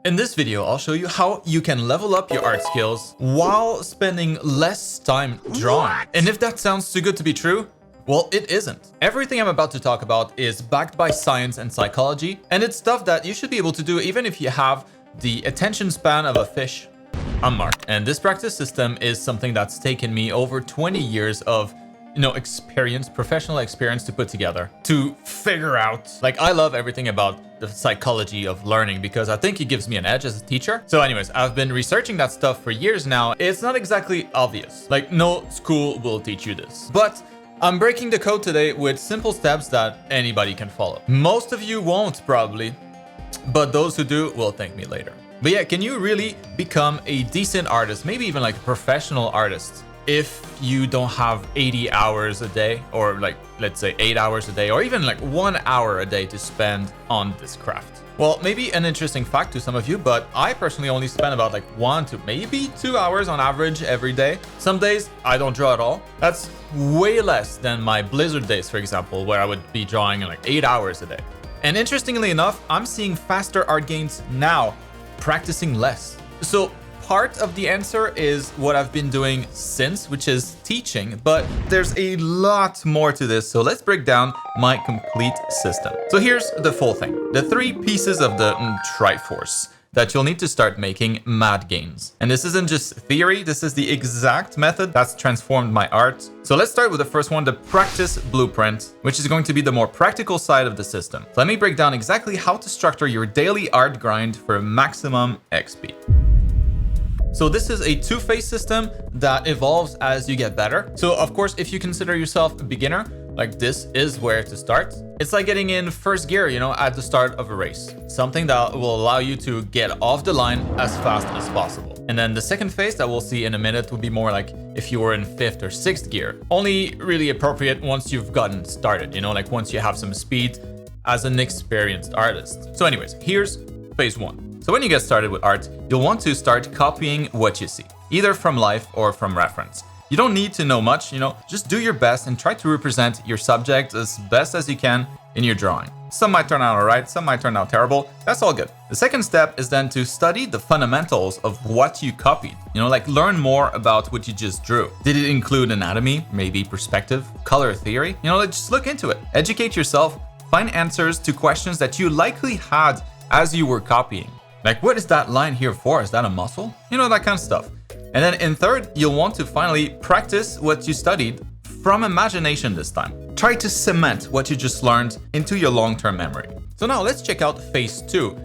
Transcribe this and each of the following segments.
In this video, I'll show you how you can level up your art skills while spending less time drawing. And if that sounds too good to be true, well, it isn't. Everything I'm about to talk about is backed by science and psychology, and it's stuff that you should be able to do even if you have the attention span of a fish. I'm Marc, and this practice system is something that's taken me over 20 years of experience, professional experience to put together, to figure out. Like, I love everything about the psychology of learning because I think it gives me an edge as a teacher. So anyways, I've been researching that stuff for years now. It's not exactly obvious. Like, no school will teach you this. But I'm breaking the code today with simple steps that anybody can follow. Most of you won't probably, but those who do will thank me later. But yeah, can you really become a decent artist, maybe even like a professional artist, if you don't have 80 hours a day, or like, let's say 8 hours a day, or even like 1 hour a day to spend on this craft? Well, maybe an interesting fact to some of you, but I personally only spend about like 1 to maybe 2 hours on average every day. Some days I don't draw at all. That's way less than my Blizzard days, for example, where I would be drawing like 8 hours a day. And interestingly enough, I'm seeing faster art gains now, practicing less. So part of the answer is what I've been doing since, which is teaching, but there's a lot more to this. So let's break down my complete system. So here's the full thing. The 3 pieces of the Triforce that you'll need to start making mad gains. And this isn't just theory, this is the exact method that's transformed my art. So let's start with the first one, the practice blueprint, which is going to be the more practical side of the system. So let me break down exactly how to structure your daily art grind for maximum XP. So this is a 2-phase system that evolves as you get better. So of course, if you consider yourself a beginner, like this is where to start. It's like getting in first gear, at the start of a race. Something that will allow you to get off the line as fast as possible. And then the second phase that we'll see in a minute would be more like if you were in 5th or 6th gear. Only really appropriate once you've gotten started, like once you have some speed as an experienced artist. So anyways, here's phase 1. So when you get started with art, you'll want to start copying what you see, either from life or from reference. You don't need to know much, just do your best and try to represent your subject as best as you can in your drawing. Some might turn out all right, some might turn out terrible. That's all good. The second step is then to study the fundamentals of what you copied. Like learn more about what you just drew. Did it include anatomy, maybe perspective, color theory? Just look into it. Educate yourself, find answers to questions that you likely had as you were copying. Like, what is that line here for? Is that a muscle? That kind of stuff. And then in third, you'll want to finally practice what you studied from imagination this time. Try to cement what you just learned into your long-term memory. So now let's check out phase 2.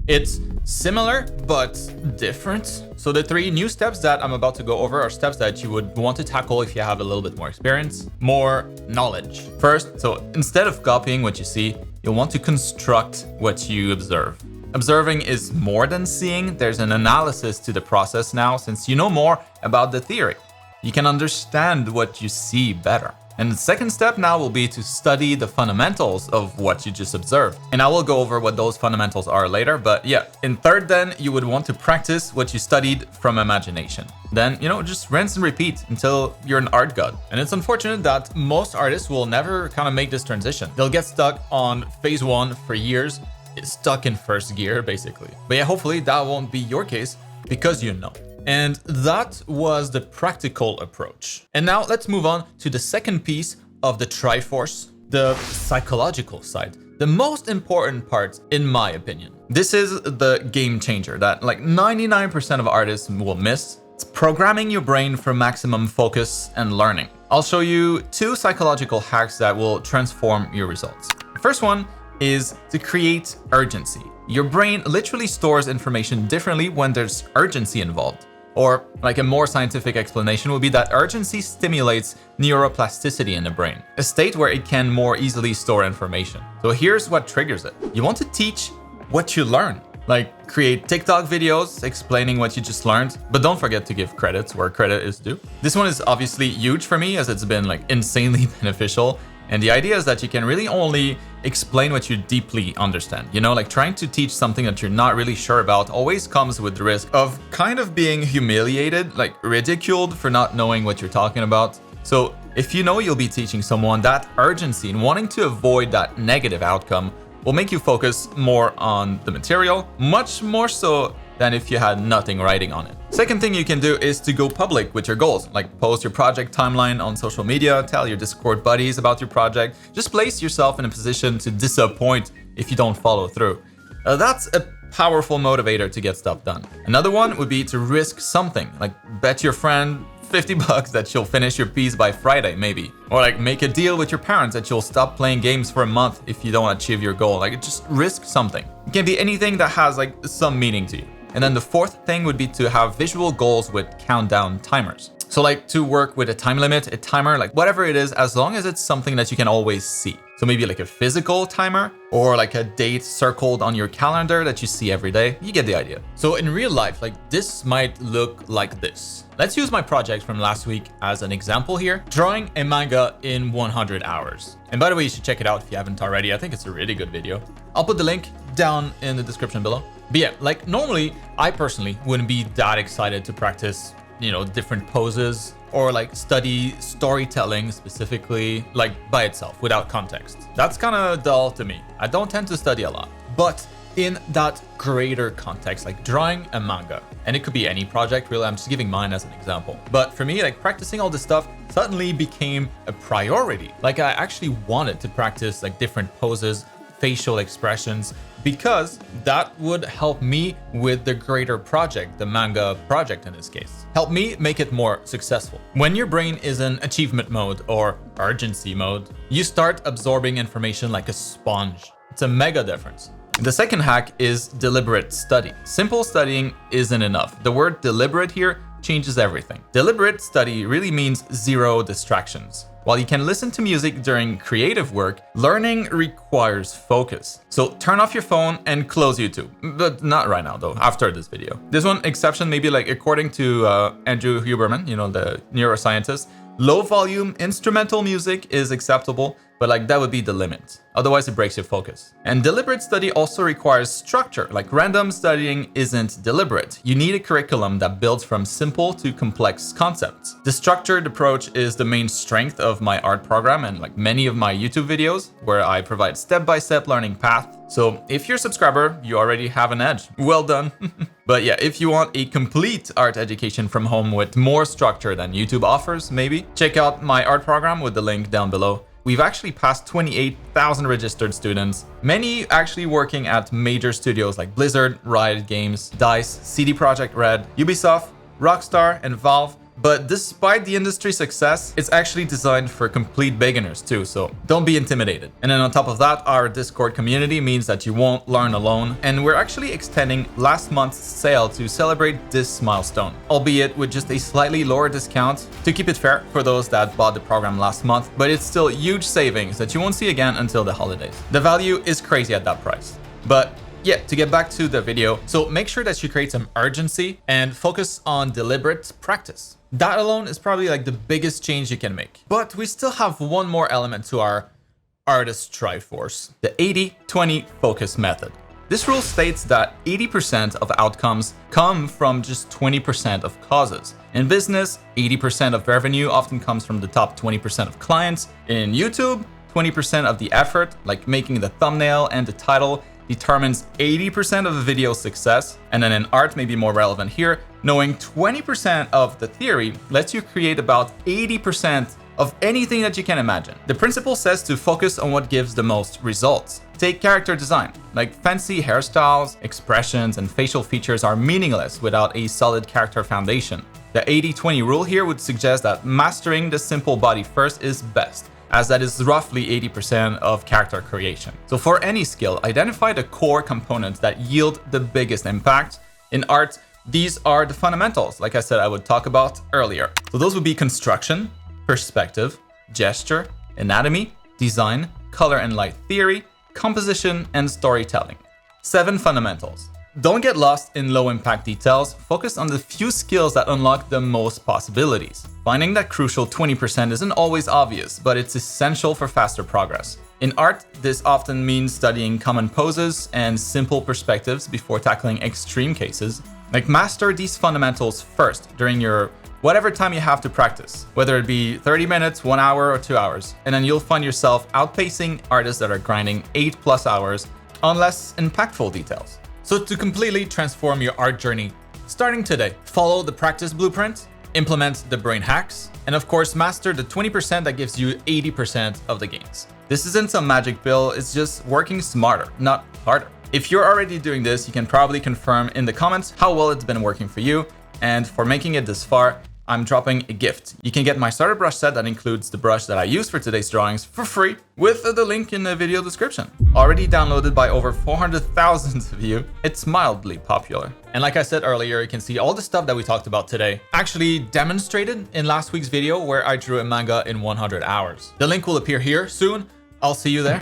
It's similar, but different. So the 3 new steps that I'm about to go over are steps that you would want to tackle if you have a little bit more experience, more knowledge. First, so instead of copying what you see, you'll want to construct what you observe. Observing is more than seeing. There's an analysis to the process now, since you know more about the theory. You can understand what you see better. And the second step now will be to study the fundamentals of what you just observed. And I will go over what those fundamentals are later, but yeah. In third then, you would want to practice what you studied from imagination. Then, just rinse and repeat until you're an art god. And it's unfortunate that most artists will never kind of make this transition. They'll get stuck on phase 1 for years, stuck in first gear basically. But yeah, hopefully that won't be your case because you know. And that was the practical approach. And now let's move on to the second piece of the Triforce, the psychological side. The most important part, in my opinion. This is the game changer that like 99% of artists will miss. It's programming your brain for maximum focus and learning. I'll show you 2 psychological hacks that will transform your results. The first one is to create urgency. Your brain literally stores information differently when there's urgency involved. Or like a more scientific explanation would be that urgency stimulates neuroplasticity in the brain, a state where it can more easily store information. So here's what triggers it. You want to teach what you learn. Like create TikTok videos explaining what you just learned, but don't forget to give credits where credit is due. This one is obviously huge for me as it's been like insanely beneficial. And the idea is that you can really only explain what you deeply understand. Like trying to teach something that you're not really sure about always comes with the risk of kind of being humiliated, like ridiculed for not knowing what you're talking about. So if you know you'll be teaching someone, that urgency and wanting to avoid that negative outcome will make you focus more on the material, much more so than if you had nothing writing on it. Second thing you can do is to go public with your goals, like post your project timeline on social media, tell your Discord buddies about your project, just place yourself in a position to disappoint if you don't follow through. That's a powerful motivator to get stuff done. Another one would be to risk something, like bet your friend $50 that you'll finish your piece by Friday, maybe. Or like make a deal with your parents that you'll stop playing games for a month if you don't achieve your goal. Like just risk something. It can be anything that has like some meaning to you. And then the fourth thing would be to have visual goals with countdown timers. So like to work with a time limit, a timer, like whatever it is, as long as it's something that you can always see. So maybe like a physical timer or like a date circled on your calendar that you see every day. You get the idea. So in real life, like this might look like this. Let's use my project from last week as an example here. Drawing a manga in 100 hours. And by the way, you should check it out if you haven't already. I think it's a really good video. I'll put the link down in the description below. But yeah, like normally, I personally wouldn't be that excited to practice, you know, different poses or like study storytelling specifically, like by itself without context. That's kind of dull to me. I don't tend to study a lot, but in that greater context, like drawing a manga, and it could be any project really, I'm just giving mine as an example. But for me, like practicing all this stuff suddenly became a priority. Like I actually wanted to practice like different poses, facial expressions, because that would help me with the greater project, the manga project in this case. Help me make it more successful. When your brain is in achievement mode or urgency mode, you start absorbing information like a sponge. It's a mega difference. The second hack is deliberate study. Simple studying isn't enough. The word deliberate here changes everything. Deliberate study really means zero distractions. While you can listen to music during creative work, learning requires focus. So turn off your phone and close YouTube. But not right now though, after this video. This one exception, maybe like according to Andrew Huberman, you know, the neuroscientist, low volume instrumental music is acceptable, but like that would be the limit. Otherwise it breaks your focus. And deliberate study also requires structure. Like random studying isn't deliberate. You need a curriculum that builds from simple to complex concepts. The structured approach is the main strength of my art program and like many of my YouTube videos where I provide step-by-step learning path. So if you're a subscriber, you already have an edge. Well done. But yeah, if you want a complete art education from home with more structure than YouTube offers, maybe check out my art program with the link down below. We've actually passed 28,000 registered students, many actually working at major studios like Blizzard, Riot Games, DICE, CD Projekt Red, Ubisoft, Rockstar, and Valve. But despite the industry success, it's actually designed for complete beginners too, so don't be intimidated. And then on top of that, our Discord community means that you won't learn alone, and we're actually extending last month's sale to celebrate this milestone, albeit with just a slightly lower discount to keep it fair for those that bought the program last month, but it's still huge savings that you won't see again until the holidays. The value is crazy at that price. But yeah, to get back to the video, so make sure that you create some urgency and focus on deliberate practice. That alone is probably like the biggest change you can make. But we still have one more element to our artist Triforce, the 80-20 focus method. This rule states that 80% of outcomes come from just 20% of causes. In business, 80% of revenue often comes from the top 20% of clients. In YouTube, 20% of the effort, like making the thumbnail and the title, determines 80% of a video's success. And then in art, maybe more relevant here, knowing 20% of the theory lets you create about 80% of anything that you can imagine. The principle says to focus on what gives the most results. Take character design, like fancy hairstyles, expressions, and facial features are meaningless without a solid character foundation. The 80-20 rule here would suggest that mastering the simple body first is best, as that is roughly 80% of character creation. So for any skill, identify the core components that yield the biggest impact. In art, these are the fundamentals, like I said I would talk about earlier. So those would be construction, perspective, gesture, anatomy, design, color and light theory, composition, and storytelling. 7 fundamentals. Don't get lost in low-impact details, focus on the few skills that unlock the most possibilities. Finding that crucial 20% isn't always obvious, but it's essential for faster progress. In art, this often means studying common poses and simple perspectives before tackling extreme cases. Like master these fundamentals first during your whatever time you have to practice, whether it be 30 minutes, 1 hour, or 2 hours. And then you'll find yourself outpacing artists that are grinding 8+ hours on less impactful details. So to completely transform your art journey, starting today, follow the practice blueprint, implement the brain hacks, and of course, master the 20% that gives you 80% of the gains. This isn't some magic pill, it's just working smarter, not harder. If you're already doing this, you can probably confirm in the comments how well it's been working for you. And for making it this far, I'm dropping a gift. You can get my starter brush set that includes the brush that I used for today's drawings for free with the link in the video description. Already downloaded by over 400,000 of you, it's mildly popular. And like I said earlier, you can see all the stuff that we talked about today actually demonstrated in last week's video where I drew a manga in 100 hours. The link will appear here soon. I'll see you there.